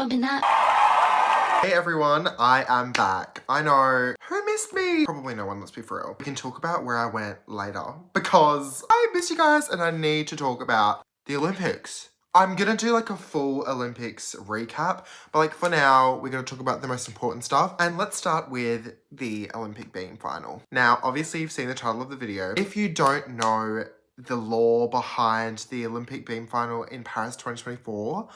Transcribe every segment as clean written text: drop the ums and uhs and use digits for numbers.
Open that. Hey everyone, I am back. I know, who missed me? Probably no one, let's be for real. We can talk about where I went later because I miss you guys and I need to talk about the Olympics. I'm gonna do like a full Olympics recap, but like for now, we're gonna talk about the most important stuff. And let's start with the Olympic beam final. Now, obviously you've seen the title of the video. If you don't know the lore behind the Olympic beam final in Paris 2024,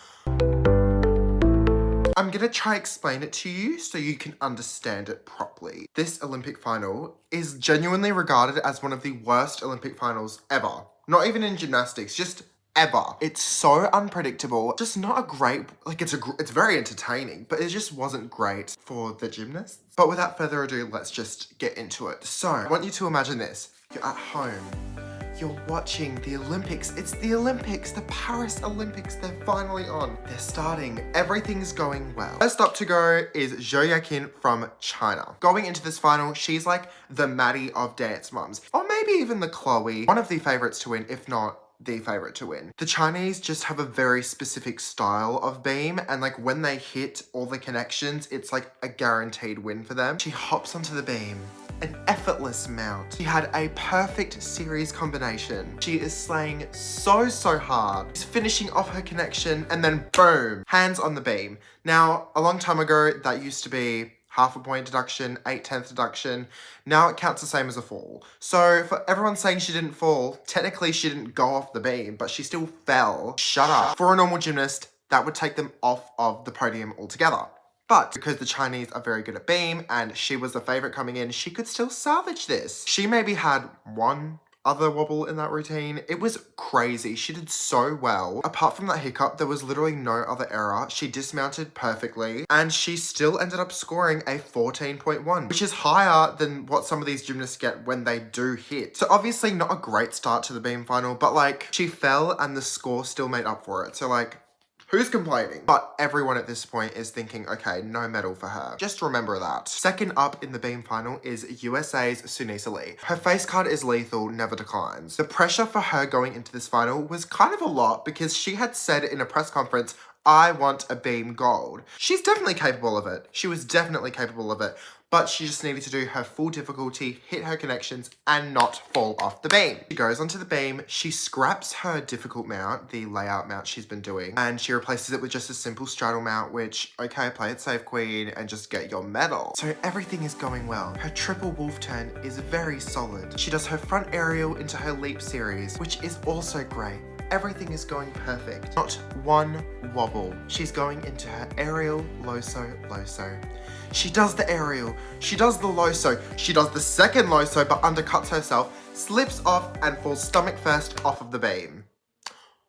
I'm gonna try explain it to you so you can understand it properly. This Olympic final is genuinely regarded as one of the worst Olympic finals ever. Not even in gymnastics, just ever. It's so unpredictable. Just not a great, like it's very entertaining, but it just wasn't great for the gymnasts. But without further ado, let's just get into it. So I want you to imagine this. You're at home. You're watching the Olympics. It's the Olympics, the Paris Olympics. They're finally on. They're starting. Everything's going well. First up to go is Zhou Yakin from China. Going into this final, she's like the Maddie of dance mums. Or maybe even the Chloe. One of the favorites to win, if not the favorite to win. The Chinese just have a very specific style of beam, and like when they hit all the connections, it's like a guaranteed win for them. She hops onto the beam. An effortless mount. She had a perfect series combination. She is slaying so hard. She's finishing off her connection and then boom, hands on the beam. Now, a long time ago, that used to be half a point deduction, 8/10 deduction. Now it counts the same as a fall. So for everyone saying she didn't fall, technically she didn't go off the beam, but she still fell. Shut up. For a normal gymnast, that would take them off of the podium altogether. But because the Chinese are very good at beam and she was the favorite coming in, she could still salvage this. She maybe had one other wobble in that routine. It was crazy. She did so well. Apart from that hiccup, there was literally no other error. She dismounted perfectly and she still ended up scoring a 14.1, which is higher than what some of these gymnasts get when they do hit. So obviously not a great start to the beam final, but like she fell and the score still made up for it. So like, who's complaining? But everyone at this point is thinking, okay, no medal for her. Just remember that. Second up in the beam final is USA's Sunisa Lee. Her face card is lethal, never declines. The pressure for her going into this final was kind of a lot because she had said in a press conference, I want a beam gold. She's definitely capable of it. She was definitely capable of it. But she just needed to do her full difficulty, hit her connections, and not fall off the beam. She goes onto the beam, she scraps her difficult mount, the layout mount she's been doing, and she replaces it with just a simple straddle mount, which, okay, play it safe, queen, and just get your medal. So everything is going well. Her triple wolf turn is very solid. She does her front aerial into her leap series, which is also great. Everything is going perfect. Not one wobble. She's going into her aerial, loso. She does the aerial, she does the loso, she does the second loso but undercuts herself, slips off and falls stomach first off of the beam.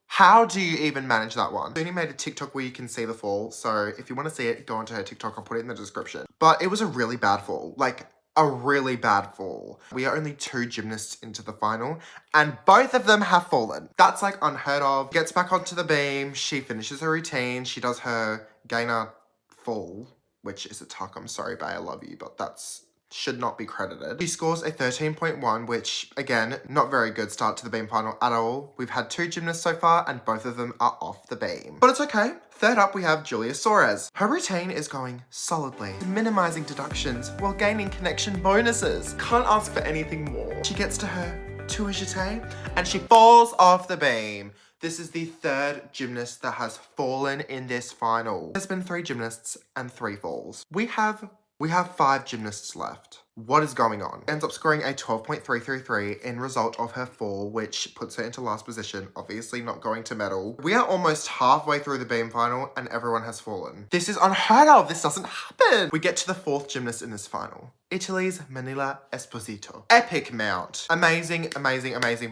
How do you even manage that one? Suni made a TikTok where you can see the fall, so if you want to see it, go onto her TikTok, I'll put it in the description. But it was a really bad fall, like a really bad fall. We are only 2 gymnasts into the final and both of them have fallen. That's like unheard of. Gets back onto the beam, she finishes her routine, she does her gainer fall, which is a tuck. I'm sorry, bae, I love you, but that's should not be credited. She scores a 13.1, which again, not very good start to the beam final at all. We've had 2 gymnasts so far and both of them are off the beam. But it's okay. Third up, we have Julia Soares. Her routine is going solidly, minimizing deductions while gaining connection bonuses. Can't ask for anything more. She gets to her tour jeté and she falls off the beam. This is the 3rd gymnast that has fallen in this final. There's been 3 gymnasts and 3 falls. We have 5 gymnasts left. What is going on? Ends up scoring a 12.333 in result of her fall, which puts her into last position, obviously not going to medal. We are almost halfway through the beam final and everyone has fallen. This is unheard of. This doesn't happen. We get to the 4th gymnast in this final. Italy's Manila Esposito. Epic mount. Amazing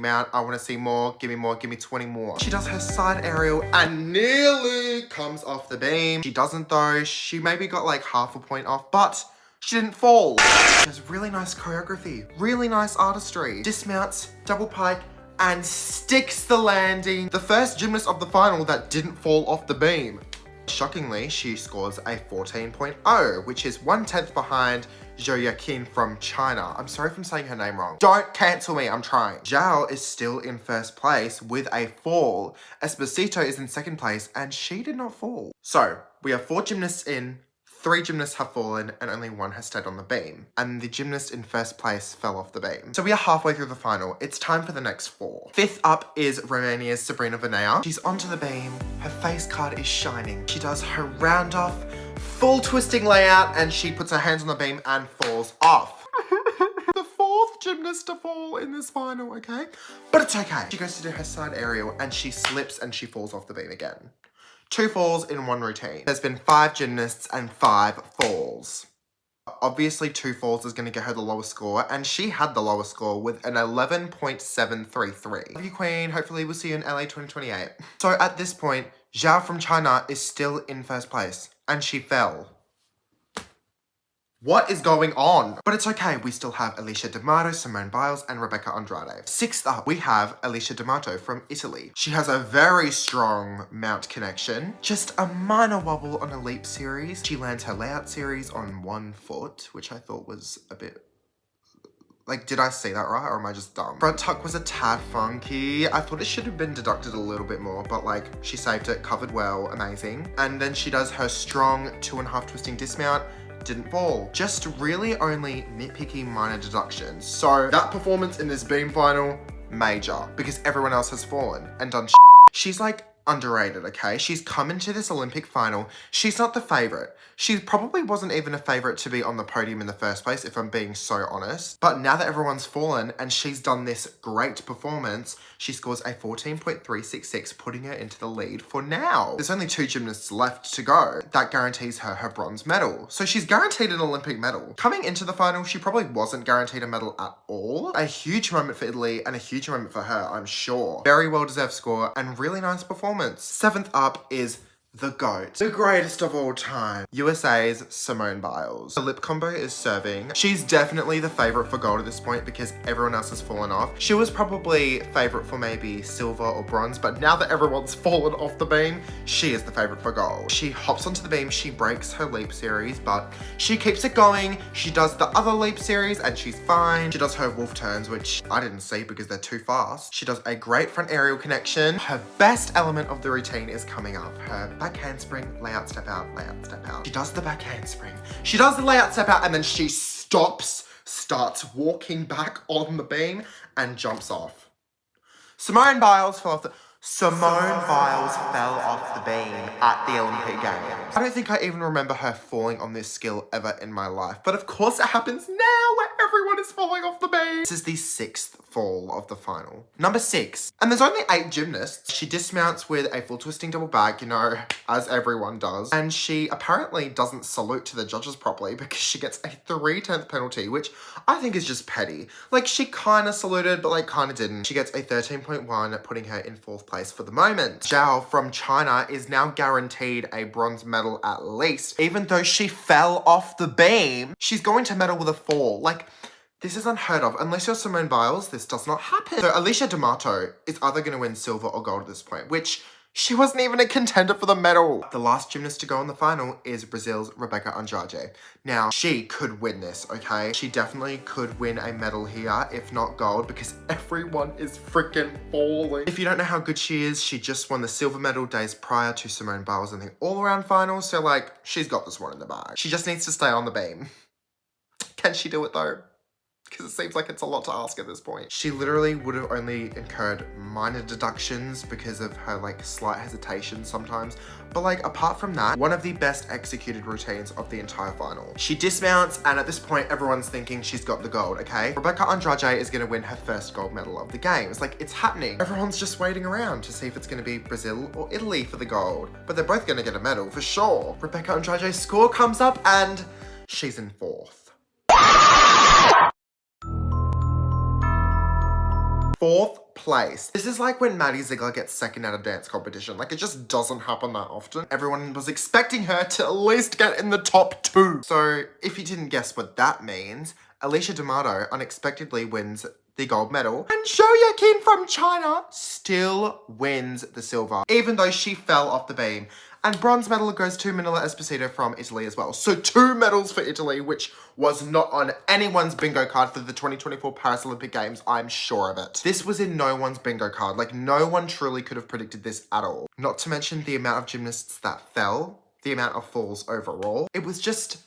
mount. I want to see more. Give me 20 more. She does her side aerial and nearly comes off the beam. She doesn't though. She maybe got like half a point off, but she didn't fall. She has really nice choreography, really nice artistry. Dismounts, double pike, and sticks the landing. The first gymnast of the final that didn't fall off the beam. Shockingly, she scores a 14.0, which is 1/10 behind Zhou Yakin from China. I'm sorry if I'm saying her name wrong. Don't cancel me, I'm trying. Zhao is still in 1st place with a fall. Esposito is in 2nd place and she did not fall. So, we have 4 gymnasts in, 3 gymnasts have fallen, and only 1 has stayed on the beam. And the gymnast in first place fell off the beam. So we are halfway through the final. It's time for the next 4. 5th up is Romania's Sabrina Venea. She's onto the beam. Her face card is shining. She does her round off, full twisting layout, and she puts her hands on the beam and falls off. The 4th gymnast to fall in this final, okay? But it's okay. She goes to do her side aerial and she slips and she falls off the beam again. 2 falls in 1 routine. There's been 5 gymnasts and 5 falls. Obviously 2 falls is going to get her the lowest score, and she had the lowest score with an 11.733. Love you, Queen. Hopefully we'll see you in LA 2028. So at this point, Zhao from China is still in first place, and she fell. What is going on? But it's okay, we still have Alicia D'Amato, Simone Biles, and Rebecca Andrade. 6th up, we have Alicia D'Amato from Italy. She has a very strong mount connection, just a minor wobble on a leap series. She lands her layout series on 1 foot, which I thought was a bit... Like, did I say that right, or am I just dumb? Front tuck was a tad funky. I thought it should have been deducted a little bit more, but like, she saved it, covered well, amazing. And then she does her strong 2.5 twisting dismount, didn't fall. Just really only nitpicky minor deductions. So that performance in this beam final, major, because everyone else has fallen and done shit. She's like underrated, okay? She's come into this Olympic final. She's not the favorite. She probably wasn't even a favorite to be on the podium in the first place, if I'm being so honest. But now that everyone's fallen and she's done this great performance, she scores a 14.366, putting her into the lead for now. There's only 2 gymnasts left to go. That guarantees her her bronze medal. So she's guaranteed an Olympic medal. Coming into the final, she probably wasn't guaranteed a medal at all. A huge moment for Italy and a huge moment for her, I'm sure. Very well-deserved score and really nice performance. 7th up is the GOAT, the greatest of all time, USA's Simone Biles. The lip combo is serving. She's definitely the favorite for gold at this point because everyone else has fallen off. She was probably favorite for maybe silver or bronze, but now that everyone's fallen off the beam, she is the favorite for gold. She hops onto the beam, she breaks her leap series, but she keeps it going. She does the other leap series and she's fine. She does her wolf turns, which I didn't see because they're too fast. She does a great front aerial connection. Her best element of the routine is coming up. Her back handspring, layout step out, layout step out. She does the back handspring. She does the layout step out and then she stops, starts walking back on the beam and jumps off. Simone Biles fell off the beam at the Olympic Games. I don't think I even remember her falling on this skill ever in my life, but of course it happens now where everyone is falling off the beam. This is the 6th fall of the final. Number 6, and there's only 8 gymnasts. She dismounts with a full twisting double back, you know, as everyone does, and she apparently doesn't salute to the judges properly because she gets a 3/10 penalty, which I think is just petty. Like, she kind of saluted, but like kind of didn't. She gets a 13.1, putting her in 4th place for the moment. Zhao from China is now guaranteed a bronze medal at least. Even though she fell off the beam, she's going to medal with a fall. Like, this is unheard of. Unless you're Simone Biles, this does not happen. So Alicia D'Amato is either going to win silver or gold at this point, which she wasn't even a contender for the medal. The last gymnast to go in the final is Brazil's Rebecca Andrade. Now, she could win this, okay? She definitely could win a medal here, if not gold, because everyone is freaking falling. If you don't know how good she is, she just won the silver medal days prior to Simone Biles in the all-around final, so like, she's got this one in the bag. She just needs to stay on the beam. Can she do it though? Because it seems like it's a lot to ask at this point. She literally would have only incurred minor deductions because of her like slight hesitation sometimes. But like apart from that, one of the best executed routines of the entire final. She dismounts and at this point everyone's thinking she's got the gold, okay? Rebecca Andrade is gonna win her first gold medal of the games. Like it's happening. Everyone's just waiting around to see if it's gonna be Brazil or Italy for the gold. But they're both gonna get a medal for sure. Rebecca Andrade's score comes up and she's in 4th. 4th place. This is like when Maddie Ziegler gets second at a dance competition. Like it just doesn't happen that often. Everyone was expecting her to at least get in the top 2. So if you didn't guess what that means, Alicia D'Amato unexpectedly wins the gold medal and Zhou Yakin from China still wins the silver, even though she fell off the beam. And bronze medal goes to Manila Esposito from Italy as well. So 2 medals for Italy, which was not on anyone's bingo card for the 2024 Paris Olympic Games, I'm sure of it. This was in no one's bingo card. Like no one truly could have predicted this at all. Not to mention the amount of gymnasts that fell, the amount of falls overall. It was just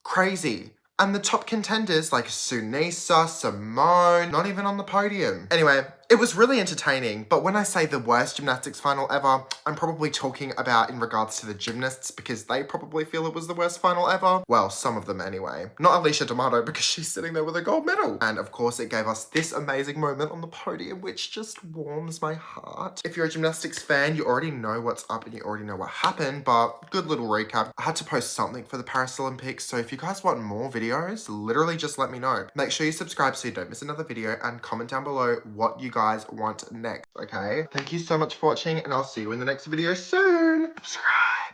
crazy. And the top contenders like Sunisa, Simone, not even on the podium. Anyway, it was really entertaining, but when I say the worst gymnastics final ever, I'm probably talking about in regards to the gymnasts because they probably feel it was the worst final ever. Well, some of them anyway. Not Alicia D'Amato because she's sitting there with a gold medal. And of course it gave us this amazing moment on the podium which just warms my heart. If you're a gymnastics fan, you already know what's up and you already know what happened, but good little recap. I had to post something for the Paris Olympics, so if you guys want more videos, literally just let me know. Make sure you subscribe so you don't miss another video and comment down below what you guys want next, okay? Thank you so much for watching and I'll see you in the next video soon. Subscribe.